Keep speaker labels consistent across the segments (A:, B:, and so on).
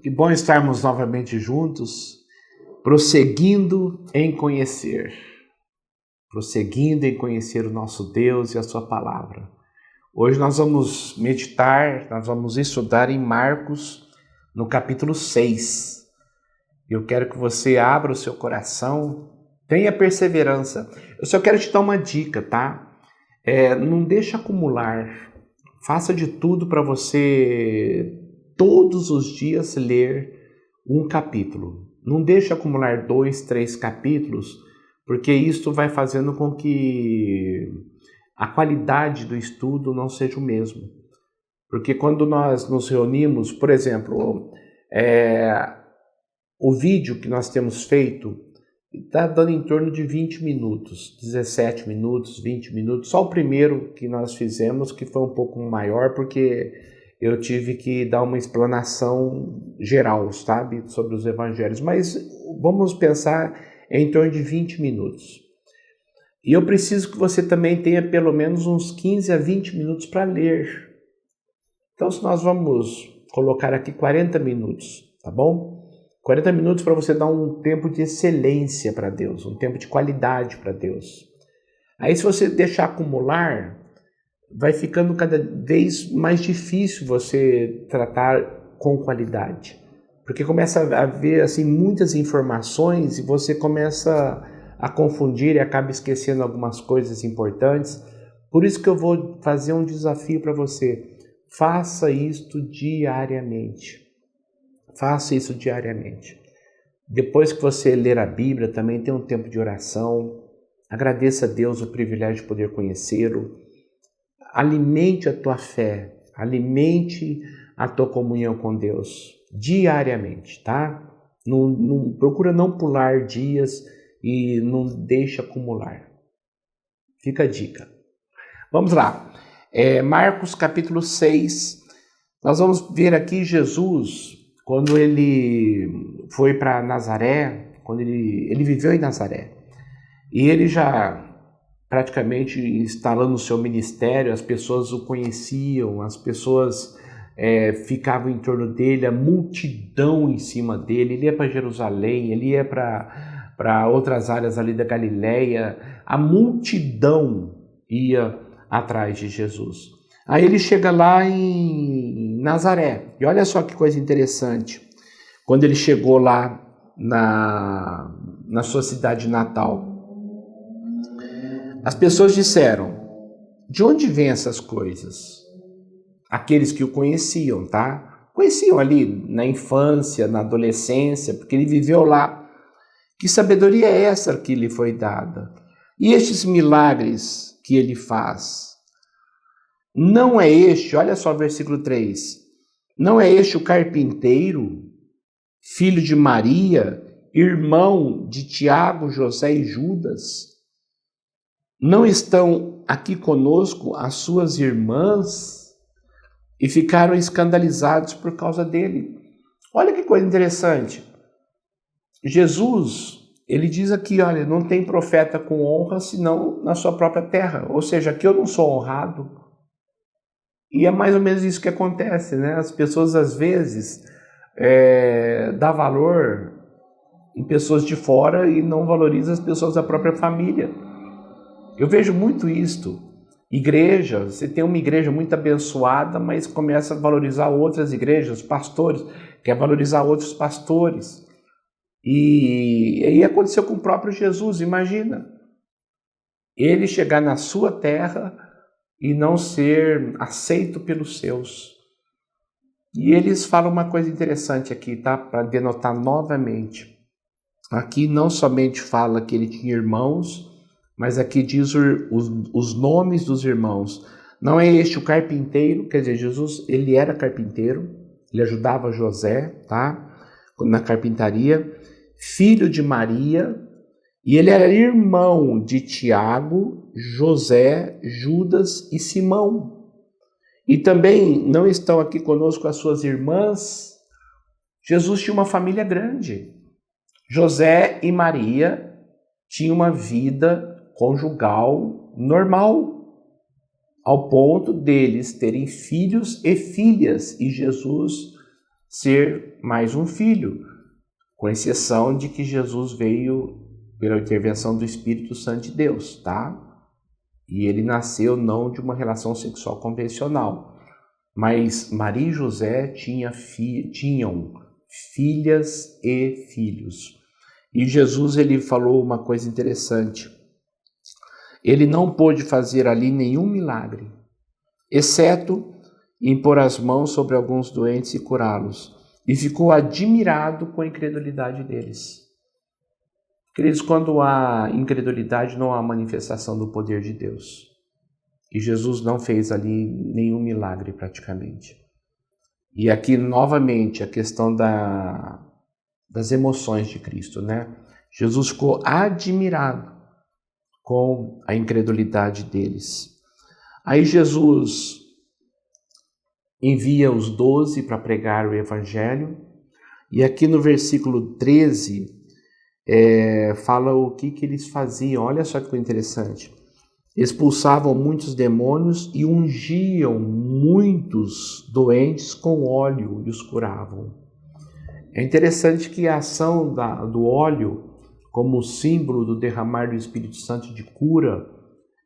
A: Que bom estarmos novamente juntos, prosseguindo em conhecer o nosso Deus e a sua palavra. Hoje nós vamos meditar, nós vamos estudar em Marcos, no capítulo 6. Eu quero que você abra o seu coração, tenha perseverança. Eu só quero te dar uma dica, tá? Não deixa acumular, faça de tudo para você todos os dias ler um capítulo. Não deixe acumular 2, 3 capítulos, porque isso vai fazendo com que a qualidade do estudo não seja o mesmo. Porque quando nós nos reunimos, por exemplo, o vídeo que nós temos feito está dando em torno de 20 minutos, 17 minutos, 20 minutos. Só o primeiro que nós fizemos, que foi um pouco maior, porque eu tive que dar uma explanação geral, sabe, sobre os evangelhos. Mas vamos pensar em torno de 20 minutos. E eu preciso que você também tenha pelo menos uns 15 a 20 minutos para ler. Então, se nós vamos colocar aqui 40 minutos, tá bom? 40 minutos para você dar um tempo de excelência para Deus, um tempo de qualidade para Deus. Aí, se você deixar acumular, vai ficando cada vez mais difícil você tratar com qualidade. Porque começa a haver assim, muitas informações e você começa a confundir e acaba esquecendo algumas coisas importantes. Por isso que eu vou fazer um desafio para você. Faça isto diariamente. Faça isso diariamente. Depois que você ler a Bíblia, também tenha um tempo de oração. Agradeça a Deus o privilégio de poder conhecê-lo. Alimente a tua fé, alimente a tua comunhão com Deus diariamente, tá? Procura não pular dias e não deixa acumular. Fica a dica. Vamos lá. Marcos capítulo 6. Nós vamos ver aqui Jesus, quando ele foi para Nazaré, quando ele viveu em Nazaré. E ele já praticamente instalando o seu ministério, as pessoas o conheciam, as pessoas ficavam em torno dele, a multidão em cima dele. Ele ia para Jerusalém, ele ia para outras áreas ali da Galileia, a multidão ia atrás de Jesus. Aí ele chega lá em Nazaré, e olha só que coisa interessante, quando ele chegou lá na sua cidade natal, as pessoas disseram: de onde vêm essas coisas? Aqueles que o conheciam, tá? Conheciam ali na infância, na adolescência, porque ele viveu lá. Que sabedoria é essa que lhe foi dada? E estes milagres que ele faz? Não é este, olha só o versículo 3, não é este o carpinteiro, filho de Maria, irmão de Tiago, José e Judas? Não estão aqui conosco as suas irmãs? E ficaram escandalizados por causa dele. Olha que coisa interessante. Jesus, ele diz aqui, olha, não tem profeta com honra senão na sua própria terra. Ou seja, aqui eu não sou honrado. E é mais ou menos isso que acontece, né? As pessoas às vezes dão valor em pessoas de fora e não valorizam as pessoas da própria família. Eu vejo muito isto. Igreja, você tem uma igreja muito abençoada, mas começa a valorizar outras igrejas, pastores, quer valorizar outros pastores. E aí aconteceu com o próprio Jesus, imagina. Ele chegar na sua terra e não ser aceito pelos seus. E eles falam uma coisa interessante aqui, tá? Para denotar novamente. Aqui não somente fala que ele tinha irmãos, mas aqui diz os nomes dos irmãos. Não é este o carpinteiro, quer dizer, Jesus, ele era carpinteiro, ele ajudava José, tá? Na carpintaria, filho de Maria, e ele era irmão de Tiago, José, Judas e Simão. E também não estão aqui conosco as suas irmãs. Jesus tinha uma família grande. José e Maria tinham uma vida conjugal normal, ao ponto deles terem filhos e filhas, e Jesus ser mais um filho, com exceção de que Jesus veio pela intervenção do Espírito Santo de Deus, tá? E ele nasceu não de uma relação sexual convencional, mas Maria e José tinham filhas e filhos. E Jesus, ele falou uma coisa interessante. Ele não pôde fazer ali nenhum milagre, exceto impor as mãos sobre alguns doentes e curá-los. E ficou admirado com a incredulidade deles. Queridos, quando há incredulidade, não há manifestação do poder de Deus. E Jesus não fez ali nenhum milagre praticamente. E aqui, novamente, a questão das emoções de Cristo, né? Jesus ficou admirado com a incredulidade deles. Aí Jesus envia os 12 para pregar o Evangelho. E aqui no versículo 13, fala o que eles faziam. Olha só que interessante. Expulsavam muitos demônios e ungiam muitos doentes com óleo e os curavam. É interessante que a ação do óleo, como símbolo do derramar do Espírito Santo de cura,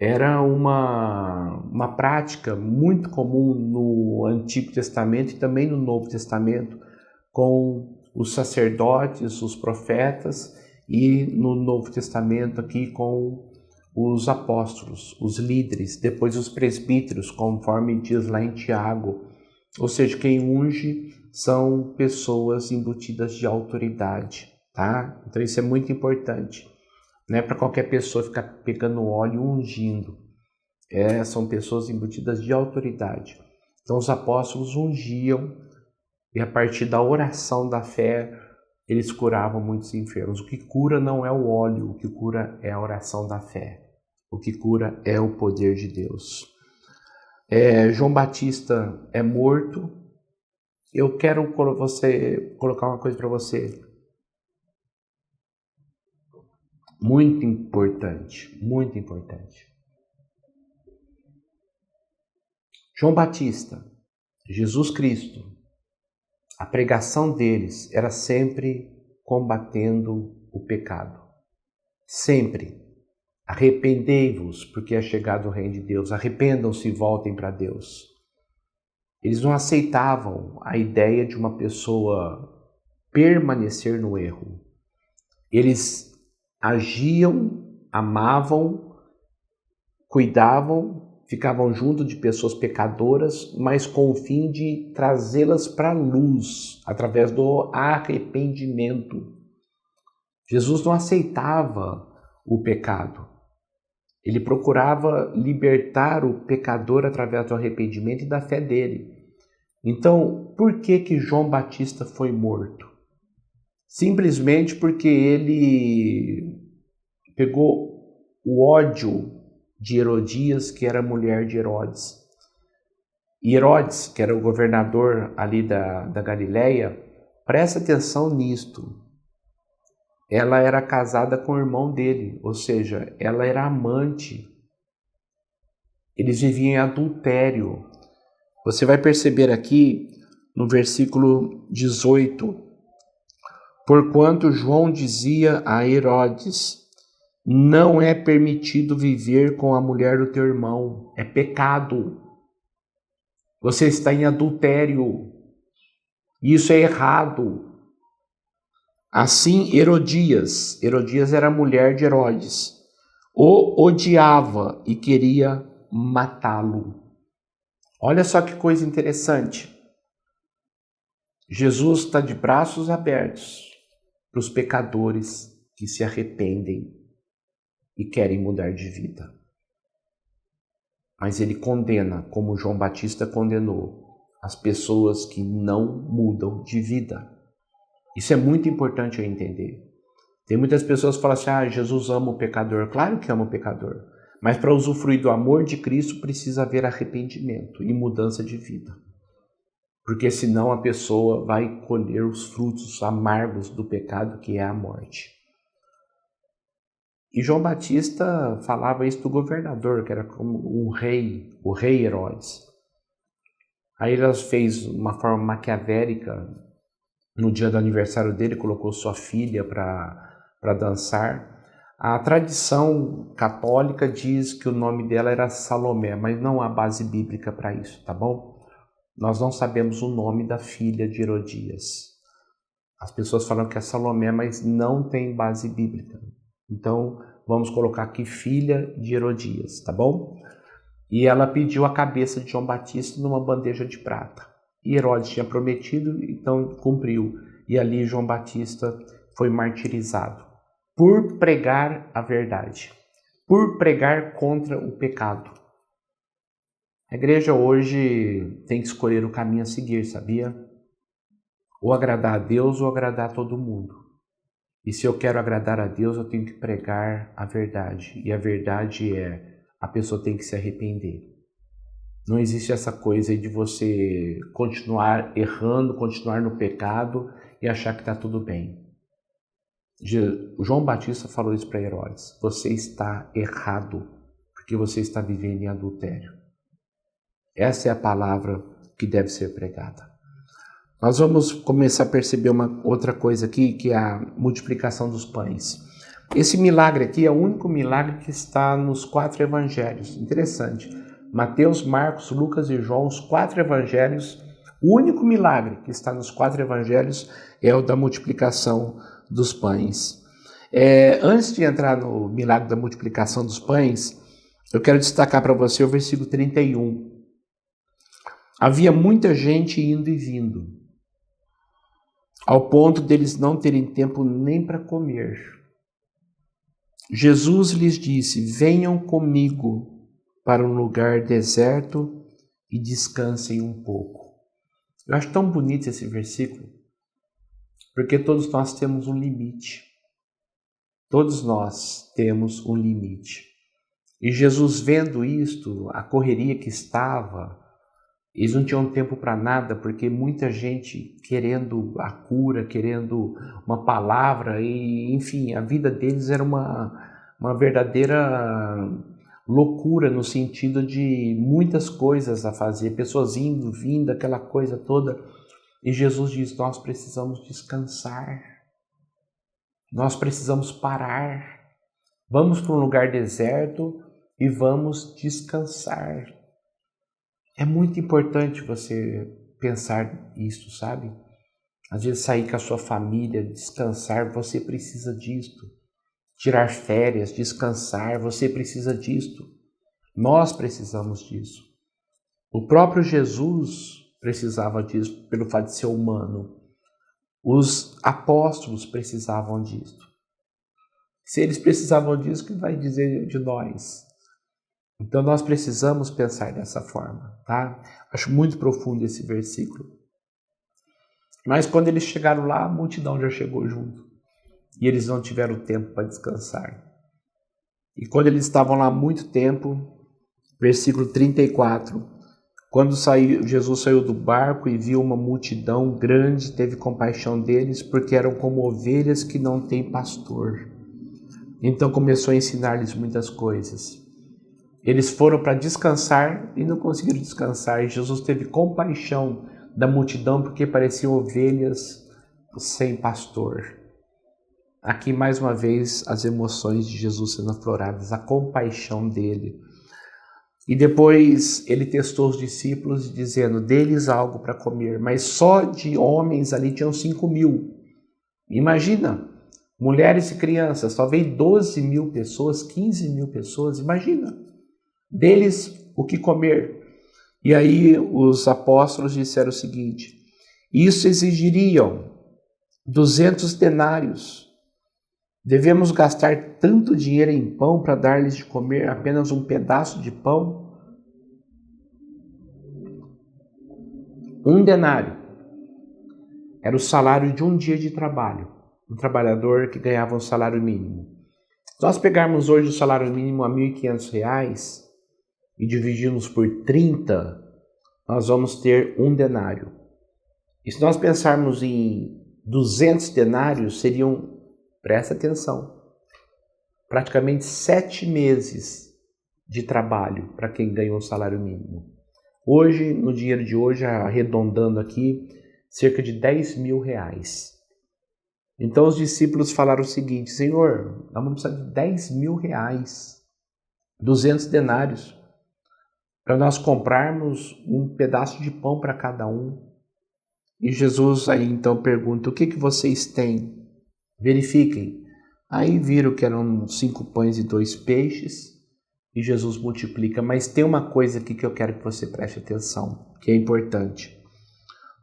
A: era uma prática muito comum no Antigo Testamento e também no Novo Testamento, com os sacerdotes, os profetas, e no Novo Testamento aqui com os apóstolos, os líderes, depois os presbíteros, conforme diz lá em Tiago. Ou seja, quem unge são pessoas embutidas de autoridade, tá? Então isso é muito importante. Não é para qualquer pessoa ficar pegando óleo e ungindo. São pessoas embutidas de autoridade. Então os apóstolos ungiam e a partir da oração da fé eles curavam muitos enfermos. O que cura não é o óleo, o que cura é a oração da fé. O que cura é o poder de Deus. João Batista é morto. Eu quero colocar uma coisa para você. Muito importante, muito importante. João Batista, Jesus Cristo, a pregação deles era sempre combatendo o pecado. Sempre. Arrependei-vos, porque é chegado o reino de Deus. Arrependam-se e voltem para Deus. Eles não aceitavam a ideia de uma pessoa permanecer no erro. Eles agiam, amavam, cuidavam, ficavam junto de pessoas pecadoras, mas com o fim de trazê-las para a luz, através do arrependimento. Jesus não aceitava o pecado. Ele procurava libertar o pecador através do arrependimento e da fé dele. Então, por que João Batista foi morto? Simplesmente porque ele pegou o ódio de Herodias, que era mulher de Herodes. E Herodes, que era o governador ali da Galileia, presta atenção nisto. Ela era casada com o irmão dele, ou seja, ela era amante. Eles viviam em adultério. Você vai perceber aqui no versículo 18, porquanto João dizia a Herodes, não é permitido viver com a mulher do teu irmão, é pecado. Você está em adultério, isso é errado. Assim, Herodias era mulher de Herodes, o odiava e queria matá-lo. Olha só que coisa interessante. Jesus está de braços abertos para os pecadores que se arrependem e querem mudar de vida. Mas ele condena, como João Batista condenou, as pessoas que não mudam de vida. Isso é muito importante eu entender. Tem muitas pessoas que falam assim, Jesus ama o pecador. Claro que ama o pecador. Mas para usufruir do amor de Cristo precisa haver arrependimento e mudança de vida. Porque senão a pessoa vai colher os frutos amargos do pecado, que é a morte. E João Batista falava isso do governador, que era como um rei, o rei Herodes. Aí ele fez uma forma maquiavélica no dia do aniversário dele, colocou sua filha para dançar. A tradição católica diz que o nome dela era Salomé, mas não há base bíblica para isso, tá bom? Nós não sabemos o nome da filha de Herodias. As pessoas falam que é Salomé, mas não tem base bíblica. Então, vamos colocar aqui filha de Herodias, tá bom? E ela pediu a cabeça de João Batista numa bandeja de prata. E Herodes tinha prometido, então cumpriu. E ali João Batista foi martirizado por pregar a verdade, por pregar contra o pecado. A igreja hoje tem que escolher o caminho a seguir, sabia? Ou agradar a Deus ou agradar a todo mundo. E se eu quero agradar a Deus, eu tenho que pregar a verdade. E a verdade a pessoa tem que se arrepender. Não existe essa coisa aí de você continuar errando, continuar no pecado e achar que está tudo bem. João Batista falou isso para Herodes. Você está errado, porque você está vivendo em adultério. Essa é a palavra que deve ser pregada. Nós vamos começar a perceber uma outra coisa aqui, que é a multiplicação dos pães. Esse milagre aqui é o único milagre que está nos 4 evangelhos. Interessante. Mateus, Marcos, Lucas e João, os 4 evangelhos, o único milagre que está nos 4 evangelhos é o da multiplicação dos pães. Antes de entrar no milagre da multiplicação dos pães, eu quero destacar para você o versículo 31. Havia muita gente indo e vindo, ao ponto deles não terem tempo nem para comer. Jesus lhes disse: venham comigo para um lugar deserto e descansem um pouco. Eu acho tão bonito esse versículo, porque todos nós temos um limite. Todos nós temos um limite. E Jesus, vendo isto, a correria que estava, eles não tinham tempo para nada, porque muita gente querendo a cura, querendo uma palavra, e enfim, a vida deles era uma verdadeira loucura no sentido de muitas coisas a fazer, pessoas indo, vindo, aquela coisa toda. E Jesus diz: nós precisamos descansar, nós precisamos parar, vamos para um lugar deserto e vamos descansar. É muito importante você pensar isso, sabe? Às vezes sair com a sua família, descansar, você precisa disto. Tirar férias, descansar, você precisa disto. Nós precisamos disso. O próprio Jesus precisava disso pelo fato de ser humano. Os apóstolos precisavam disso. Se eles precisavam disso, o que vai dizer de nós? Então nós precisamos pensar dessa forma, tá? Acho muito profundo esse versículo. Mas quando eles chegaram lá, a multidão já chegou junto. E eles não tiveram tempo para descansar. E quando eles estavam lá há muito tempo, versículo 34, quando Jesus saiu do barco e viu uma multidão grande, teve compaixão deles, porque eram como ovelhas que não têm pastor. Então começou a ensinar-lhes muitas coisas. Eles foram para descansar e não conseguiram descansar. E Jesus teve compaixão da multidão porque pareciam ovelhas sem pastor. Aqui mais uma vez as emoções de Jesus sendo afloradas, a compaixão dele. E depois ele testou os discípulos dizendo: dê-lhes algo para comer. Mas só de homens ali tinham 5.000. Imagina, mulheres e crianças, só veio 12.000 pessoas, 15.000 pessoas, imagina. Deles o que comer. E aí os apóstolos disseram o seguinte: isso exigiriam 200 denários. Devemos gastar tanto dinheiro em pão para dar-lhes de comer apenas um pedaço de pão? 1 denário era o salário de um dia de trabalho. Um trabalhador que ganhava um salário mínimo. Se nós pegarmos hoje o salário mínimo a R$ 1.500 e dividirmos por 30, nós vamos ter 1 denário. E se nós pensarmos em 200 denários, seriam, presta atenção, praticamente 7 meses de trabalho para quem ganha um salário mínimo. Hoje, no dinheiro de hoje, arredondando aqui, cerca de 10 mil reais. Então os discípulos falaram o seguinte: Senhor, nós vamos precisar de 10 mil reais, 200 denários, para nós comprarmos um pedaço de pão para cada um. E Jesus aí então pergunta: o que vocês têm? Verifiquem. Aí viram que eram 5 pães e 2 peixes, e Jesus multiplica. Mas tem uma coisa aqui que eu quero que você preste atenção, que é importante.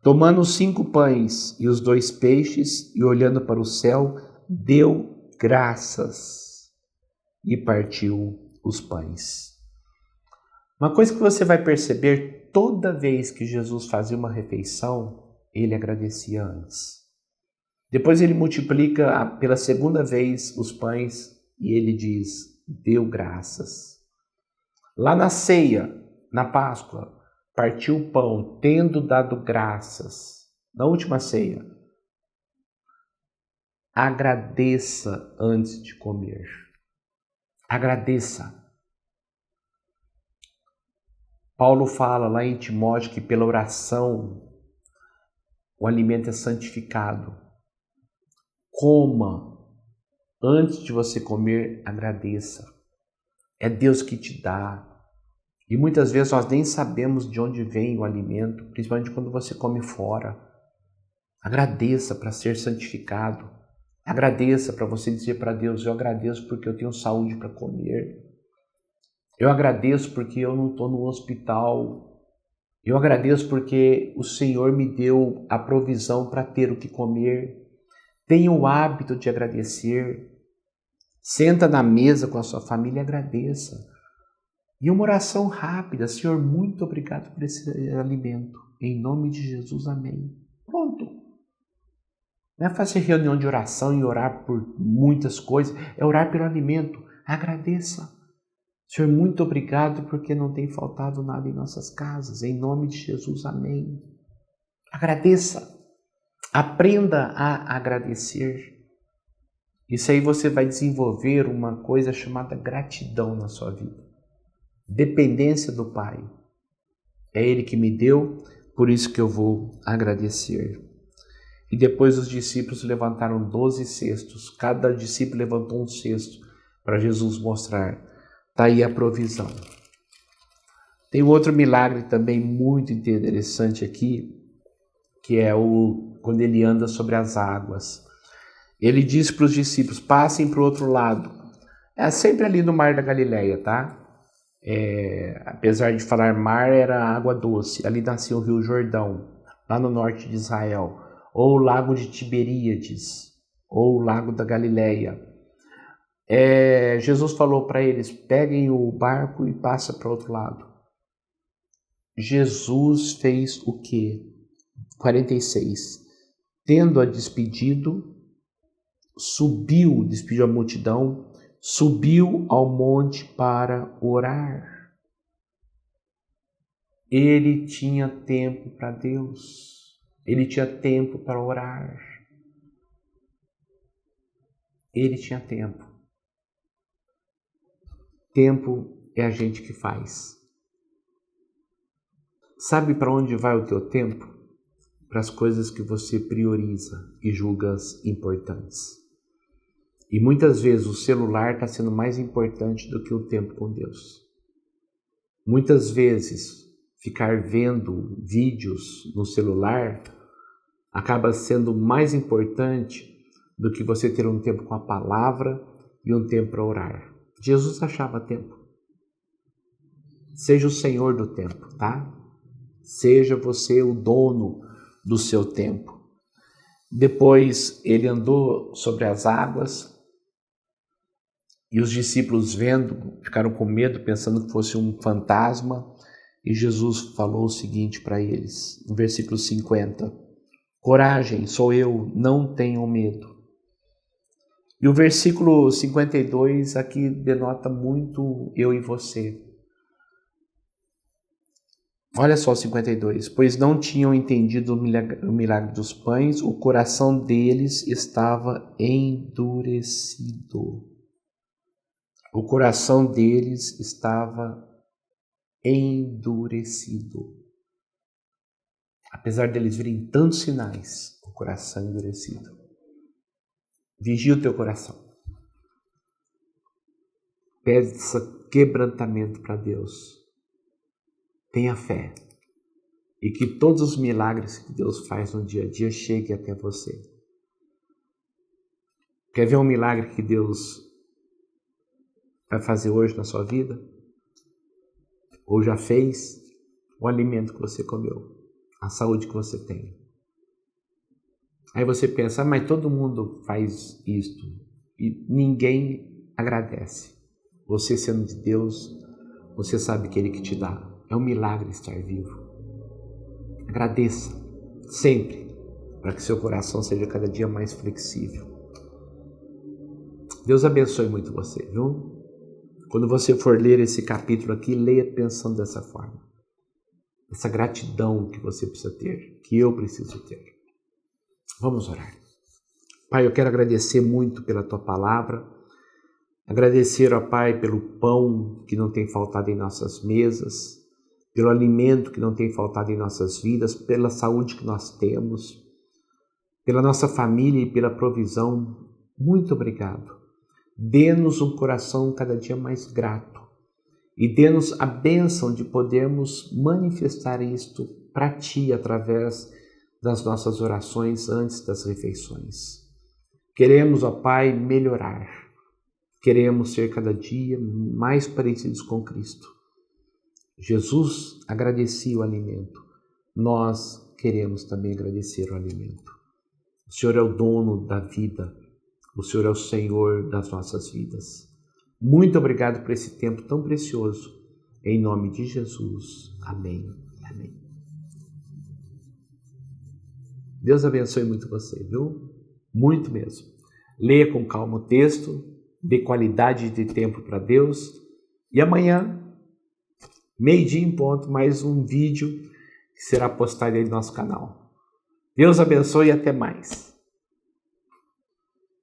A: Tomando os 5 pães e os 2 peixes, e olhando para o céu, deu graças e partiu os pães. Uma coisa que você vai perceber, toda vez que Jesus fazia uma refeição, ele agradecia antes. Depois ele multiplica pela segunda vez os pães e ele diz: deu graças. Lá na ceia, na Páscoa, partiu o pão, tendo dado graças. Na última ceia, agradeça antes de comer. Agradeça. Paulo fala lá em Timóteo que pela oração o alimento é santificado. Coma. Antes de você comer, agradeça. É Deus que te dá. E muitas vezes nós nem sabemos de onde vem o alimento, principalmente quando você come fora. Agradeça para ser santificado. Agradeça para você dizer para Deus: eu agradeço porque eu tenho saúde para comer. Eu agradeço porque eu não estou no hospital. Eu agradeço porque o Senhor me deu a provisão para ter o que comer. Tenha o hábito de agradecer. Senta na mesa com a sua família e agradeça. E uma oração rápida: Senhor, muito obrigado por esse alimento. Em nome de Jesus, amém. Pronto. Não é fazer reunião de oração e orar por muitas coisas, é orar pelo alimento. Agradeça. Senhor, muito obrigado porque não tem faltado nada em nossas casas. Em nome de Jesus, amém. Agradeça. Aprenda a agradecer. Isso aí você vai desenvolver uma coisa chamada gratidão na sua vida. Dependência do Pai. É Ele que me deu, por isso que eu vou agradecer. E depois os discípulos levantaram 12 cestos. Cada discípulo levantou um cesto para Jesus mostrar. Está aí a provisão. Tem outro milagre também muito interessante aqui, que é quando ele anda sobre as águas. Ele diz para os discípulos: passem para o outro lado. É sempre ali no Mar da Galileia, tá? Apesar de falar mar, era água doce. Ali nascia o Rio Jordão, lá no norte de Israel. Ou o Lago de Tiberíades, ou o Lago da Galileia. Jesus falou para eles: peguem o barco e passa para o outro lado. Jesus fez o quê? 46. Tendo-a despedido, despediu a multidão, subiu ao monte para orar. Ele tinha tempo para Deus. Ele tinha tempo para orar. Ele tinha tempo. Tempo é a gente que faz. Sabe para onde vai o teu tempo? Para as coisas que você prioriza e julga importantes. E muitas vezes o celular está sendo mais importante do que o tempo com Deus. Muitas vezes ficar vendo vídeos no celular acaba sendo mais importante do que você ter um tempo com a palavra e um tempo para orar. Jesus achava tempo. Seja o Senhor do tempo, tá? Seja você o dono do seu tempo. Depois ele andou sobre as águas e os discípulos vendo, ficaram com medo, pensando que fosse um fantasma. E Jesus falou o seguinte para eles, no versículo 50. Coragem, sou eu, não tenham medo. E o versículo 52 aqui denota muito eu e você. Olha só o 52. Pois não tinham entendido o milagre dos pães, o coração deles estava endurecido. O coração deles estava endurecido. apesar deles virem tantos sinais, o coração endurecido. Vigia o teu coração. Peça quebrantamento para Deus. Tenha fé. E que todos os milagres que Deus faz no dia a dia cheguem até você. Quer ver um milagre que Deus vai fazer hoje na sua vida? Ou já fez? O alimento que você comeu. A saúde que você tem. Aí você pensa, mas todo mundo faz isto. E ninguém agradece. Você sendo de Deus, você sabe que Ele que te dá. É um milagre estar vivo. Agradeça sempre, para que seu coração seja cada dia mais flexível. Deus abençoe muito você, viu? Quando você for ler esse capítulo aqui, leia pensando dessa forma. Essa gratidão que você precisa ter, que eu preciso ter. Vamos orar. Pai, eu quero agradecer muito pela Tua palavra. Agradecer, ó Pai, pelo pão que não tem faltado em nossas mesas, pelo alimento que não tem faltado em nossas vidas, pela saúde que nós temos, pela nossa família e pela provisão. Muito obrigado. Dê-nos um coração cada dia mais grato e dê-nos a bênção de podermos manifestar isto para Ti através das nossas orações antes das refeições. Queremos, ó Pai, melhorar. Queremos ser cada dia mais parecidos com Cristo. Jesus agradecia o alimento. Nós queremos também agradecer o alimento. O Senhor é o dono da vida. O Senhor é o Senhor das nossas vidas. Muito obrigado por esse tempo tão precioso. Em nome de Jesus. Amém. Amém. Deus abençoe muito você, viu? Muito mesmo. Leia com calma o texto. Dê qualidade de tempo para Deus. E amanhã, meio-dia em ponto, mais um vídeo que será postado aí no nosso canal. Deus abençoe e até mais.